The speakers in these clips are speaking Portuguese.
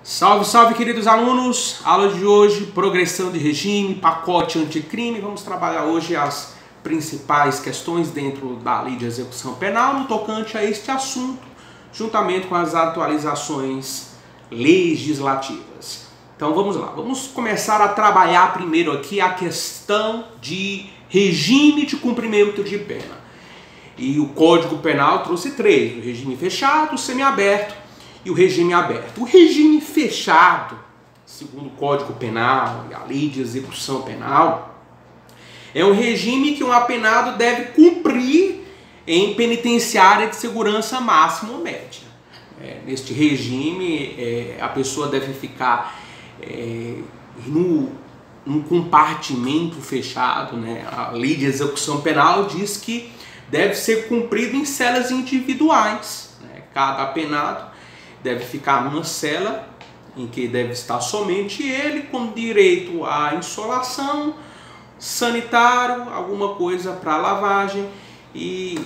Salve, salve, queridos alunos! Aula de hoje, progressão de regime, pacote anticrime. Vamos trabalhar hoje as principais questões dentro da lei de execução penal no tocante a este assunto, juntamente com as atualizações legislativas. Então vamos lá, vamos começar a trabalhar primeiro aqui a questão de regime de cumprimento de pena. E o Código Penal trouxe três: o regime fechado, o semiaberto e o regime aberto. O regime fechado, segundo o Código Penal e a Lei de Execução Penal, é um regime que um apenado deve cumprir em penitenciária de segurança máxima ou média. Neste regime, a pessoa deve ficar num compartimento fechado, né? A Lei de Execução Penal diz que deve ser cumprido em celas individuais, né? Cada apenado deve ficar numa cela em que deve estar somente ele, com direito à insolação, sanitário, alguma coisa para lavagem e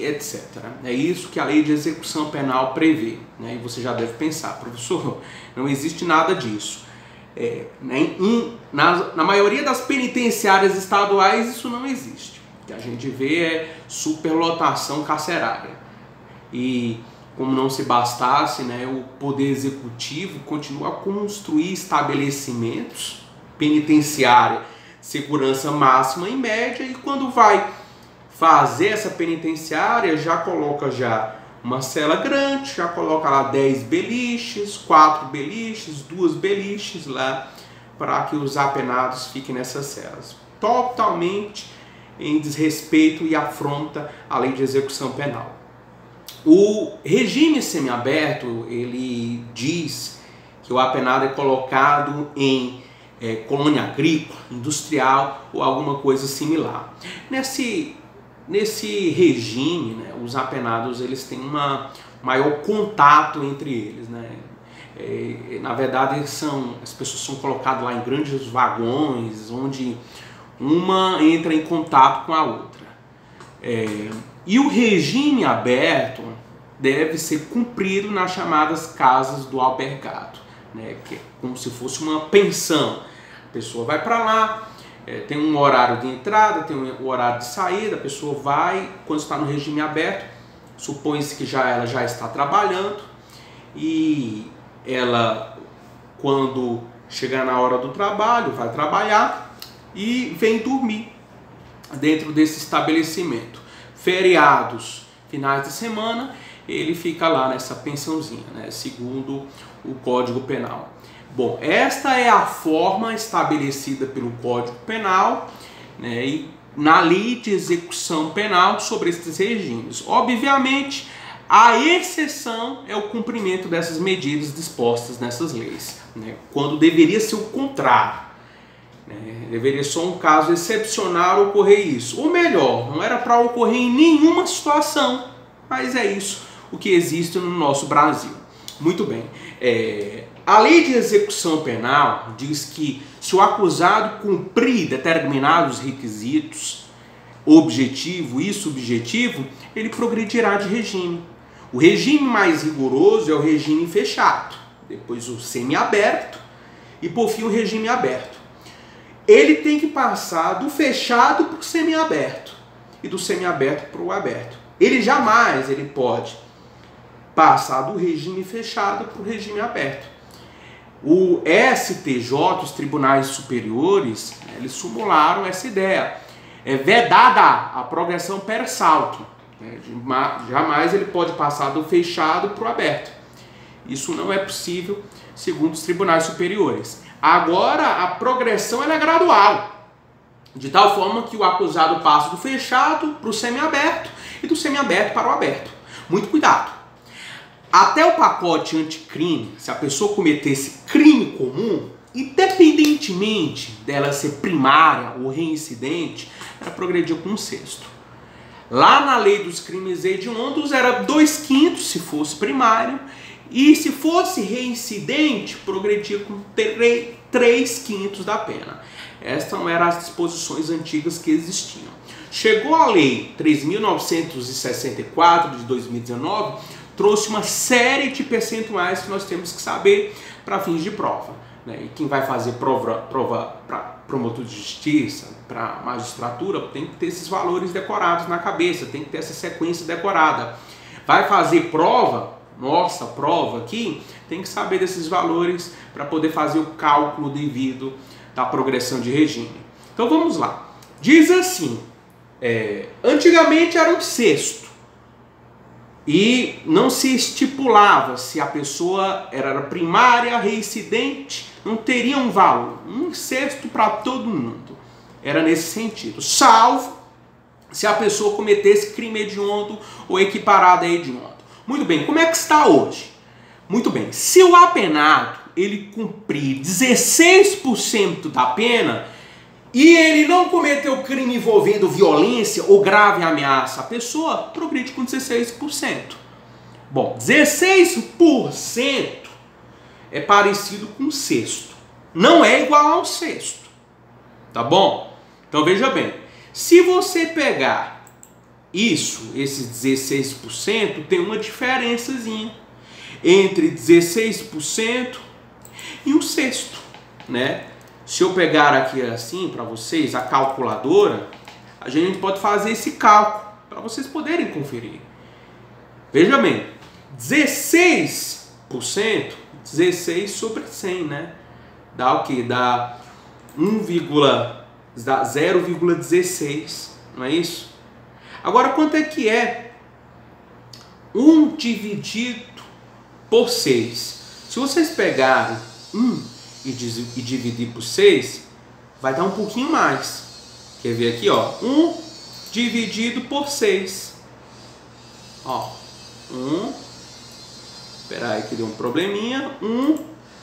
etc. É isso que a Lei de Execução Penal prevê, né? E você já deve pensar: professor, não existe nada disso. Na maioria das penitenciárias estaduais isso não existe. O que a gente vê é superlotação carcerária. E como não se bastasse, né, o Poder Executivo continua a construir estabelecimentos penitenciária, segurança máxima e média, e quando vai fazer essa penitenciária já coloca uma cela grande, já coloca lá 10 beliches, 4 beliches, 2 beliches lá, para que os apenados fiquem nessas celas. Totalmente em desrespeito e afronta à Lei de Execução Penal. O regime semiaberto, ele diz que o apenado é colocado em colônia agrícola, industrial ou alguma coisa similar. Nesse regime, né, os apenados eles têm maior contato entre eles, né? Na verdade, as pessoas são colocadas lá em grandes vagões, onde uma entra em contato com a outra. E o regime aberto deve ser cumprido nas chamadas casas do albergado, né, que é como se fosse uma pensão. A pessoa vai para lá, tem um horário de entrada, tem um horário de saída, a pessoa vai, quando está no regime aberto, supõe-se que ela já está trabalhando, e ela, quando chegar na hora do trabalho, vai trabalhar e vem dormir dentro desse estabelecimento. Feriados, finais de semana, ele fica lá nessa pensãozinha, né, segundo o Código Penal. Bom, esta é a forma estabelecida pelo Código Penal, né, e na Lei de Execução Penal sobre esses regimes. Obviamente, a exceção é o cumprimento dessas medidas dispostas nessas leis, né, quando deveria ser o contrário. Deveria só um caso excepcional ocorrer isso. Ou melhor, não era para ocorrer em nenhuma situação, mas é isso o que existe no nosso Brasil. Muito bem. A Lei de Execução Penal diz que se o acusado cumprir determinados requisitos, objetivo e subjetivo, ele progredirá de regime. O regime mais rigoroso é o regime fechado, depois o semiaberto e por fim o regime aberto. Ele tem que passar do fechado para o semiaberto e do semiaberto para o aberto. Ele pode passar do regime fechado para o regime aberto. O STJ, os tribunais superiores, eles formularam essa ideia. É vedada a progressão per salto. Jamais ele pode passar do fechado para o aberto. Isso não é possível, segundo os tribunais superiores. Agora, a progressão ela é gradual, de tal forma que o acusado passa do fechado para o semiaberto e do semiaberto para o aberto. Muito cuidado. Até o pacote anticrime, se a pessoa cometesse crime comum, independentemente dela ser primária ou reincidente, ela progredia com 1/6. Lá na lei dos crimes hediondos era 2/5 se fosse primário, e se fosse reincidente, progredia com 3/5 da pena. Estas eram as disposições antigas que existiam. Chegou a Lei 3.964 de 2019, trouxe uma série de percentuais que nós temos que saber para fins de prova, né? E quem vai fazer prova para promotor de justiça, para magistratura, tem que ter esses valores decorados na cabeça, tem que ter essa sequência decorada. Vai fazer prova, nossa prova aqui, tem que saber desses valores para poder fazer o cálculo devido da progressão de regime. Então vamos lá. Diz assim, antigamente era um sexto e não se estipulava se a pessoa era primária, reincidente, não teria um valor, um sexto para todo mundo. Era nesse sentido, salvo se a pessoa cometesse crime hediondo ou equiparado a hediondo. Muito bem, como é que está hoje? Muito bem, se o apenado ele cumprir 16% da pena e ele não cometeu crime envolvendo violência ou grave ameaça à pessoa, progride com 16%. Bom, 16% é parecido com um sexto. Não é igual a um sexto. Tá bom? Então veja bem. Se você pegar esses 16%, tem uma diferençazinha entre 16% e um sexto, né? Se eu pegar aqui assim para vocês a calculadora, a gente pode fazer esse cálculo para vocês poderem conferir. Veja bem, 16%, 16 sobre 100, né? Dá o que? Dá 0,16, não é isso? Agora, quanto é que é 1 dividido por 6? Se vocês pegarem 1 e dividir por 6, vai dar um pouquinho mais. Quer ver aqui, ó? 1 dividido por 6. Ó, 1. Espera aí que deu um probleminha. 1.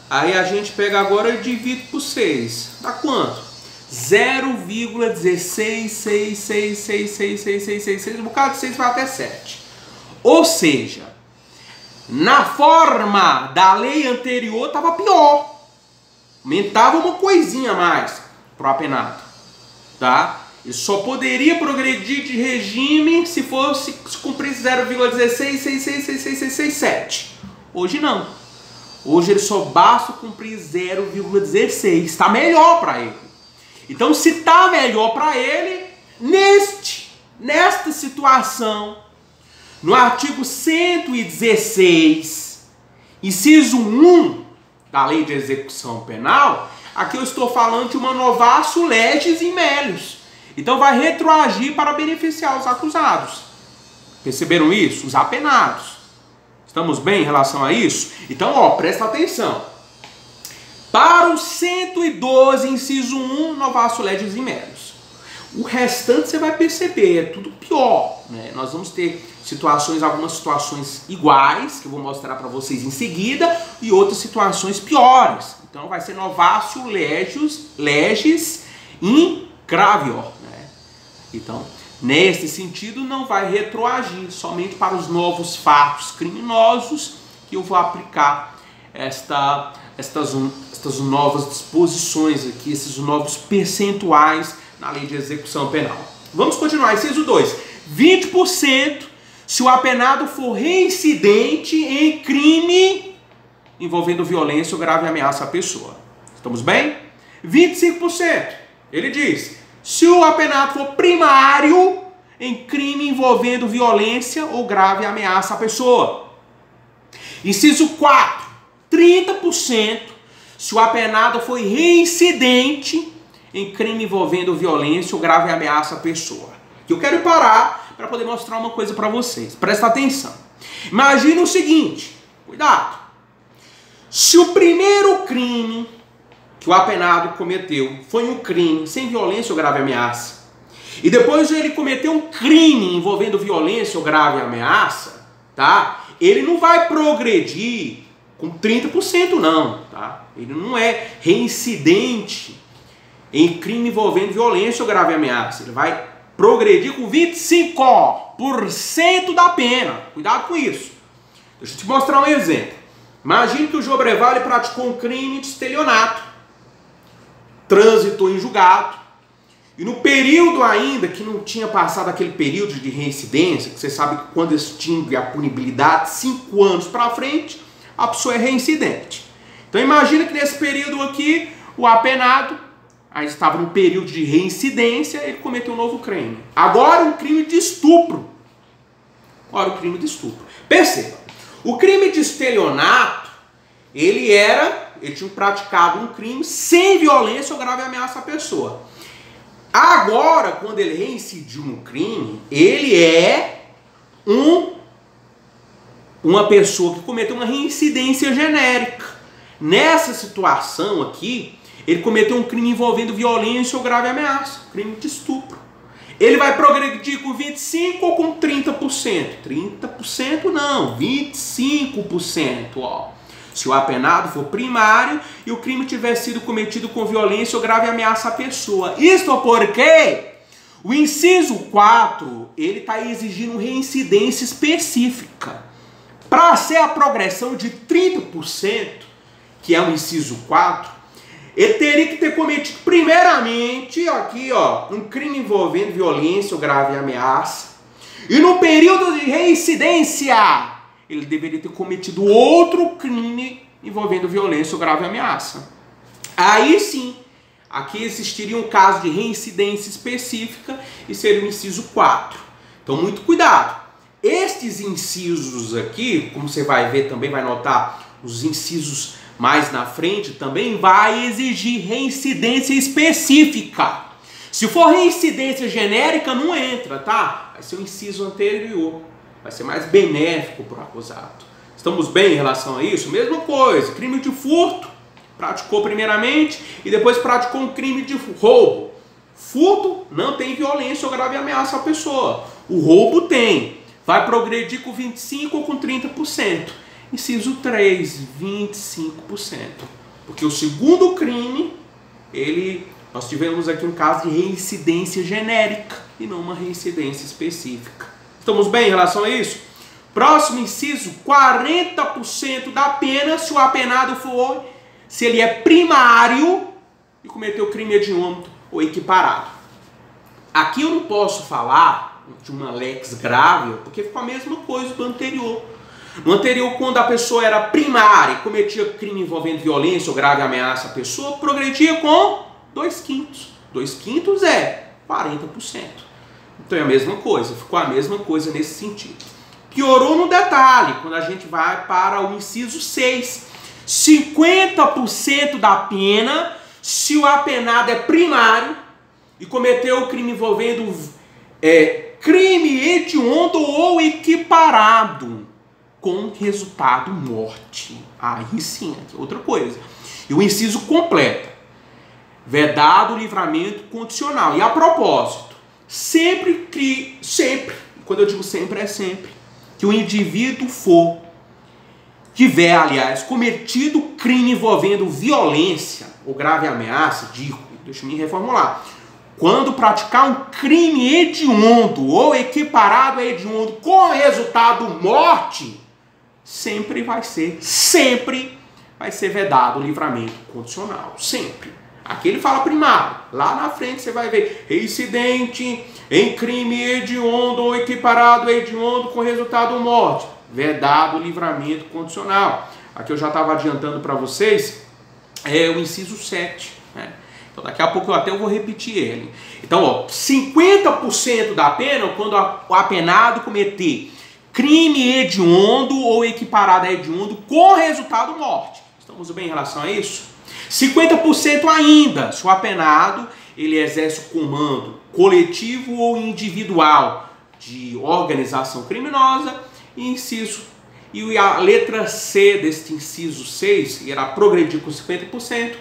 Aí a gente pega agora e divide por 6. Dá quanto? 0,166666666. Um bocado de 6 vai até 7. Ou seja, na forma da lei anterior estava pior. Aumentava uma coisinha a mais pro apenado, tá? Ele só poderia progredir de regime se cumprisse 0,166666667. Hoje não. Hoje ele só basta cumprir 0,16. Está melhor para ele. Então, se está melhor para ele, nesta situação, no artigo 116, inciso 1 da Lei de Execução Penal, aqui eu estou falando de uma novatio legis in melius. Então vai retroagir para beneficiar os acusados. Perceberam isso? Os apenados. Estamos bem em relação a isso? Então, ó, presta atenção. Para o 112, inciso 1, novatio legis in melius. O restante você vai perceber, é tudo pior, né? Nós vamos ter algumas situações iguais, que eu vou mostrar para vocês em seguida, e outras situações piores. Então vai ser novatio legis in gravior, né? Então, nesse sentido, não vai retroagir, somente para os novos fatos criminosos que eu vou aplicar estas novas disposições aqui, esses novos percentuais na Lei de Execução Penal. Vamos continuar, inciso 2. 20% se o apenado for reincidente em crime envolvendo violência ou grave ameaça à pessoa. Estamos bem? 25%. Ele diz, se o apenado for primário em crime envolvendo violência ou grave ameaça à pessoa. Inciso 4. 30% se o apenado foi reincidente em crime envolvendo violência ou grave ameaça à pessoa. Eu quero parar para poder mostrar uma coisa para vocês. Presta atenção. Imagina o seguinte, cuidado. Se o primeiro crime que o apenado cometeu foi um crime sem violência ou grave ameaça, e depois ele cometeu um crime envolvendo violência ou grave ameaça, tá? Ele não vai progredir com 30% não, tá? Ele não é reincidente em crime envolvendo violência ou grave ameaça. Ele vai progredir com 25% da pena. Cuidado com isso. Deixa eu te mostrar um exemplo. Imagine que o João Breval praticou um crime de estelionato, transitou em julgado, e no período ainda que não tinha passado aquele período de reincidência, que você sabe que quando extingue a punibilidade, 5 anos para frente, a pessoa é reincidente. Então imagina que nesse período aqui, o apenado, aí estava no período de reincidência, ele cometeu um novo crime. Agora um crime de estupro. Agora o crime de estupro. Perceba, o crime de estelionato, ele tinha praticado um crime sem violência ou grave ameaça à pessoa. Agora, quando ele reincidiu no crime, ele é uma pessoa que cometeu uma reincidência genérica. Nessa situação aqui, ele cometeu um crime envolvendo violência ou grave ameaça, crime de estupro. Ele vai progredir com 25% ou com 30%? 30% não, 25%, ó. Se o apenado for primário e o crime tiver sido cometido com violência ou grave ameaça à pessoa. Isto porque o inciso 4, ele está exigindo reincidência específica. Para ser a progressão de 30%, que é o inciso 4, ele teria que ter cometido primeiramente, aqui ó, um crime envolvendo violência ou grave ameaça. E no período de reincidência, ele deveria ter cometido outro crime envolvendo violência ou grave ameaça. Aí sim, aqui existiria um caso de reincidência específica e seria o inciso 4. Então, muito cuidado. Estes incisos aqui, como você vai ver também, vai notar os incisos mais na frente, também vai exigir reincidência específica. Se for reincidência genérica, não entra, tá? Vai ser o inciso anterior. Vai ser mais benéfico para o acusado. Estamos bem em relação a isso? Mesma coisa, crime de furto, praticou primeiramente e depois praticou um crime de roubo. Furto não tem violência ou grave ameaça à pessoa. O roubo tem. Vai progredir com 25% ou com 30%. Inciso 3, 25%. Porque o segundo crime, nós tivemos aqui um caso de reincidência genérica e não uma reincidência específica. Estamos bem em relação a isso? Próximo inciso, 40% da pena se o apenado se ele é primário e cometeu crime hediondo ou equiparado. Aqui eu não posso falar de uma lex grave, porque ficou a mesma coisa do anterior. No anterior, quando a pessoa era primária e cometia crime envolvendo violência ou grave ameaça à pessoa, progredia com 2/5. 2/5 é 40%. Então é a mesma coisa, ficou a mesma coisa nesse sentido. Piorou no detalhe, quando a gente vai para o inciso 6. 50% da pena se o apenado é primário e cometeu o crime envolvendo crime hediondo ou equiparado com resultado morte. Aí sim, aqui é outra coisa. E o inciso completa. Vedado o livramento condicional. E a propósito, sempre, quando eu digo sempre, é sempre, que o indivíduo tiver, aliás, cometido crime envolvendo violência ou grave ameaça, deixa eu me reformular, quando praticar um crime hediondo ou equiparado a hediondo com resultado morte, sempre vai ser vedado o livramento condicional, sempre. Aqui ele fala primário, lá na frente você vai ver reincidente em crime hediondo ou equiparado a hediondo com resultado morte, vedado o livramento condicional. Aqui eu já estava adiantando para vocês, o inciso 7, né? Então daqui a pouco eu vou repetir ele. Então, ó, 50% da pena quando o apenado cometer crime hediondo ou equiparado a hediondo com resultado morte. Estamos bem em relação a isso? 50% ainda, se o apenado ele exerce o comando coletivo ou individual de organização criminosa, e a letra C deste inciso 6 irá progredir com 50%,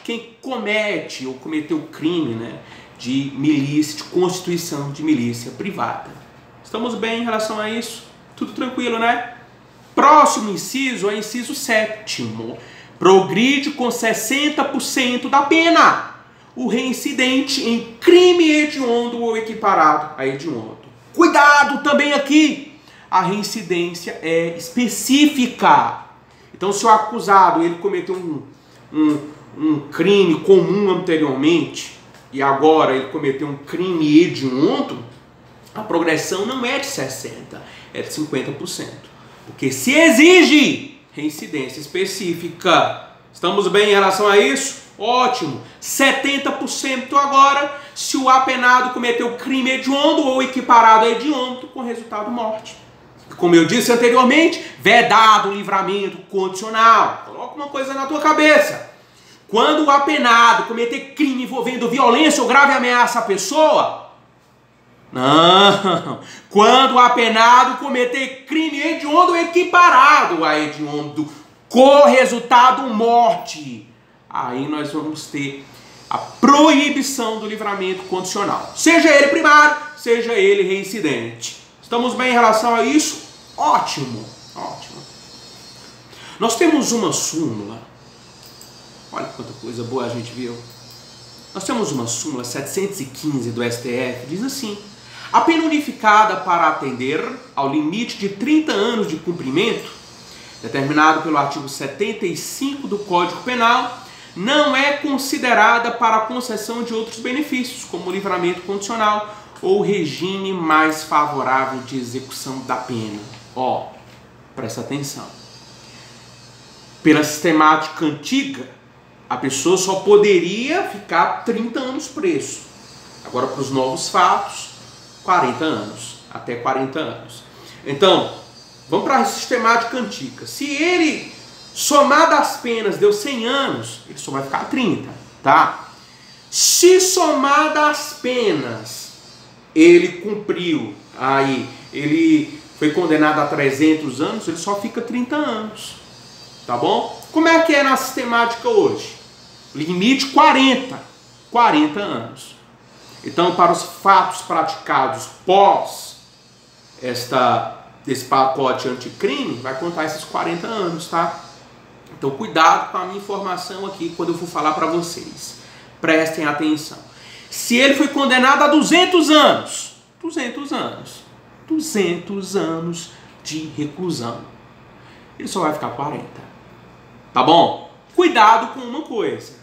quem comete ou cometeu o crime, né, de milícia, de constituição de milícia privada. Estamos bem em relação a isso? Tudo tranquilo, né? Próximo inciso é o inciso 7º. Progride com 60% da pena o reincidente em crime hediondo ou equiparado a hediondo. Cuidado também aqui, a reincidência é específica. Então, se o acusado ele cometeu um crime comum anteriormente, e agora ele cometeu um crime hediondo, a progressão não é de 60%, é de 50%. Porque se exige reincidência específica. Estamos bem em relação a isso? Ótimo. 70% agora, se o apenado cometeu crime hediondo ou equiparado a hediondo, com resultado morte. Como eu disse anteriormente, vedado o livramento condicional. Coloca uma coisa na tua cabeça. Quando o apenado cometer crime envolvendo violência ou grave ameaça à pessoa, não. Quando o apenado cometer crime hediondo equiparado a hediondo, com resultado morte, aí nós vamos ter a proibição do livramento condicional. Seja ele primário, seja ele reincidente. Estamos bem em relação a isso? Ótimo, ótimo. Nós temos uma súmula. Olha quanta coisa boa a gente viu. Nós temos uma súmula 715 do STF, diz assim: a pena unificada para atender ao limite de 30 anos de cumprimento, determinado pelo artigo 75 do Código Penal, não é considerada para a concessão de outros benefícios, como livramento condicional ou regime mais favorável de execução da pena. Ó, presta atenção. Pela sistemática antiga, a pessoa só poderia ficar 30 anos preso. Agora, para os novos fatos, 40 anos, até 40 anos. Então, vamos para a sistemática antiga. Se ele, somado as penas, deu 100 anos, ele só vai ficar 30, tá? Se somado as penas, ele cumpriu, aí ele foi condenado a 300 anos, ele só fica 30 anos, tá bom? Como é que é na sistemática hoje? Limite 40 anos. Então, para os fatos praticados pós desse pacote anticrime, vai contar esses 40 anos, tá? Então, cuidado com a minha informação aqui quando eu for falar para vocês. Prestem atenção. Se ele foi condenado a 200 anos, 200 anos de reclusão, ele só vai ficar 40. Tá bom? Cuidado com uma coisa.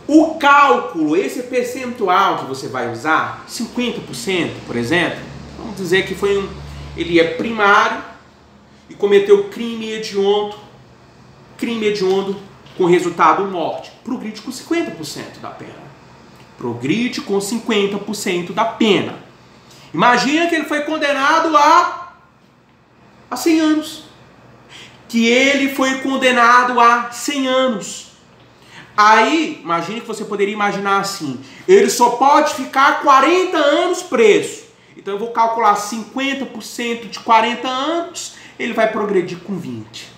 O cálculo, esse percentual que você vai usar, 50%, por exemplo, vamos dizer que ele é primário e cometeu crime hediondo com resultado morte. Progride com 50% da pena. Progride com 50% da pena. Imagina que ele foi condenado a 100 anos. Que ele foi condenado a 100 anos. Aí, imagine que você poderia imaginar assim: ele só pode ficar 40 anos preso. Então eu vou calcular 50% de 40 anos, ele vai progredir com 20.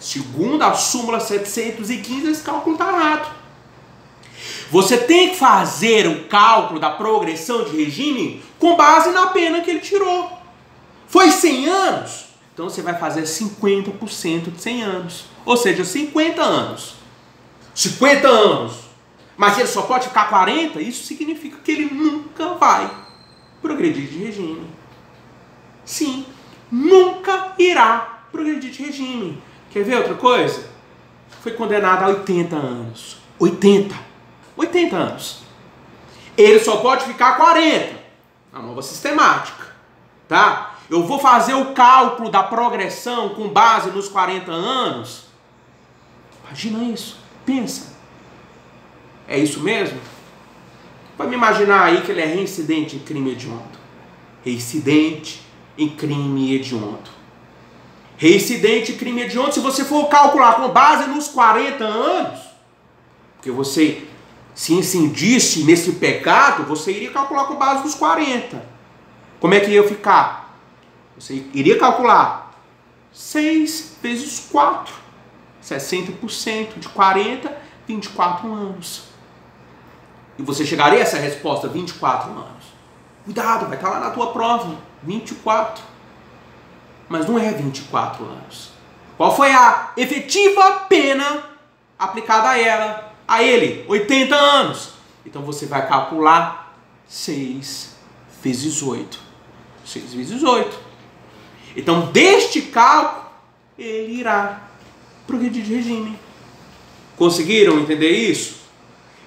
Segundo a súmula 715, esse cálculo está errado. Você tem que fazer o cálculo da progressão de regime com base na pena que ele tirou. Foi 100 anos? Então você vai fazer 50% de 100 anos. Ou seja, 50 anos. 50 anos. Mas ele só pode ficar 40? Isso significa que ele nunca vai progredir de regime. Sim, nunca irá progredir de regime. Quer ver outra coisa? Foi condenado a 80 anos. 80 anos. Ele só pode ficar 40. A nova sistemática. Tá? Eu vou fazer o cálculo da progressão com base nos 40 anos. Imagina isso. Pensa. É isso mesmo? Vamos imaginar aí que ele é reincidente em crime hediondo. Reincidente em crime hediondo. Reincidente em crime hediondo, se você for calcular com base nos 40 anos, porque você se incidisse nesse pecado, você iria calcular com base nos 40. Como é que ia ficar? Você iria calcular 6 vezes 4. 60% de 40, 24 anos. E você chegaria a essa resposta, 24 anos. Cuidado, vai estar lá na tua prova, 24. Mas não é 24 anos. Qual foi a efetiva pena aplicada a ele? 80 anos. Então você vai calcular 6 vezes 8. 6 vezes 8. Então, deste cálculo, ele irá progredir de regime. Conseguiram entender isso?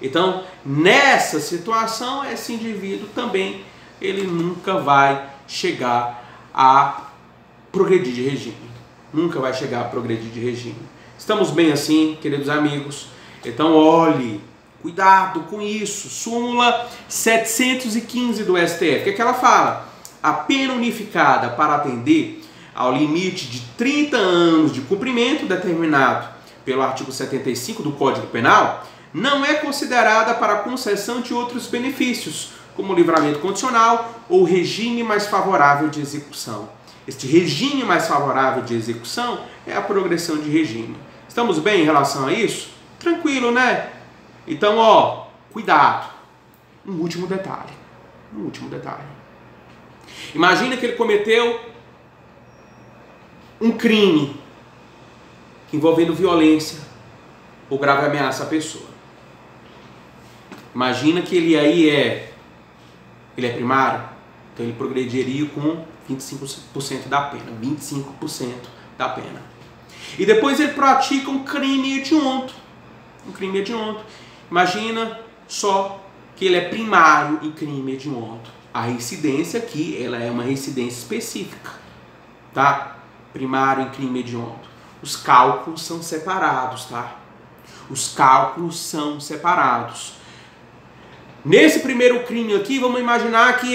Então, nessa situação, esse indivíduo também, ele nunca vai chegar a progredir de regime. Nunca vai chegar a progredir de regime. Estamos bem assim, queridos amigos? Então, olhe, cuidado com isso. Súmula 715 do STF. O que é que ela fala? A pena unificada para atender ao limite de 30 anos de cumprimento determinado pelo artigo 75 do Código Penal não é considerada para a concessão de outros benefícios, como livramento condicional ou regime mais favorável de execução. Este regime mais favorável de execução é a progressão de regime. Estamos bem em relação a isso? Tranquilo, né? Então, ó, cuidado. Um último detalhe. Imagina que ele cometeu um crime envolvendo violência ou grave ameaça à pessoa. Imagina que ele aí é primário, então ele progrediria com 25% da pena, 25% da pena. E depois ele pratica um crime hediondo. Imagina só que ele é primário em crime hediondo. A reincidência aqui, ela é uma reincidência específica, tá? Primário em crime hediondo. Os cálculos são separados, tá? Os cálculos são separados. Nesse primeiro crime aqui, vamos imaginar que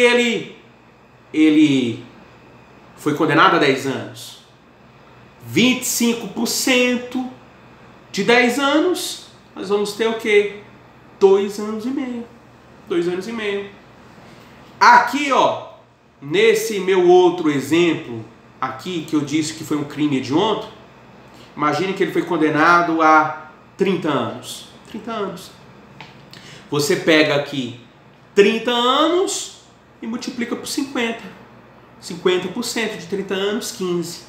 ele foi condenado a 10 anos. 25% de 10 anos, nós vamos ter o quê? 2 anos e meio. 2 anos e meio. Aqui, ó, nesse meu outro exemplo aqui, que eu disse que foi um crime hediondo, imagine que ele foi condenado a 30 anos. 30 anos. Você pega aqui 30 anos e multiplica por 50. 50% de 30 anos, 15.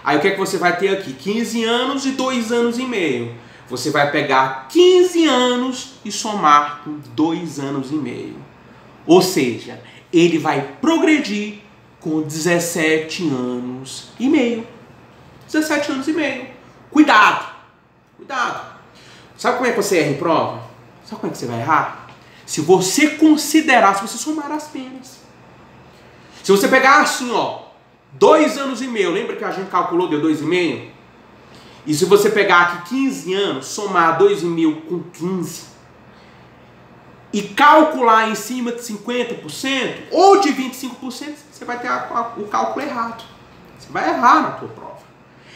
Aí o que é que você vai ter aqui? 15 anos e 2 anos e meio. Você vai pegar 15 anos e somar com 2 anos e meio. Ou seja, ele vai progredir com 17 anos e meio. 17 anos e meio. Cuidado! Cuidado! Sabe como é que você erra em prova? Sabe como é que você vai errar? Se você considerar, se você somar as penas. Se você pegar assim, ó, 2 anos e meio, lembra que a gente calculou, deu 2,5? E se você pegar aqui 15 anos, somar 2,5 com 15, e calcular em cima de 50% ou de 25%, você vai ter o cálculo errado. Você vai errar na tua prova.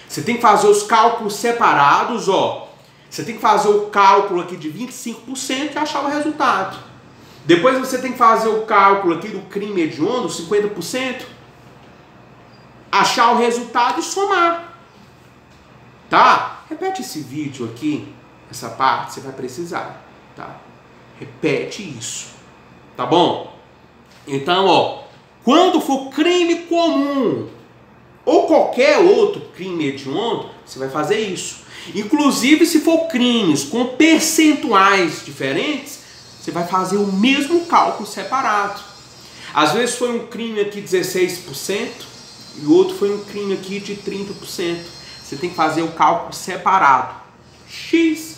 Você tem que fazer os cálculos separados, ó. Você tem que fazer o cálculo aqui de 25% e achar o resultado. Depois você tem que fazer o cálculo aqui do crime hediondo, 50%, achar o resultado e somar. Tá? Repete esse vídeo aqui, essa parte, você vai precisar, tá? Repete isso, tá bom? Então, ó, quando for crime comum ou qualquer outro crime hediondo, você vai fazer isso. Inclusive, se for crimes com percentuais diferentes, você vai fazer o mesmo cálculo separado. Às vezes foi um crime aqui de 16% e o outro foi um crime aqui de 30%. Você tem que fazer o cálculo separado. X,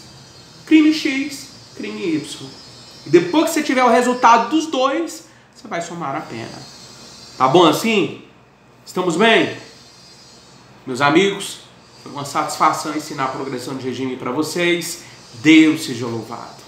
crime Y. E depois que você tiver o resultado dos dois, você vai somar a pena. Tá bom assim? Estamos bem? Meus amigos, foi uma satisfação ensinar a progressão de regime para vocês. Deus seja louvado.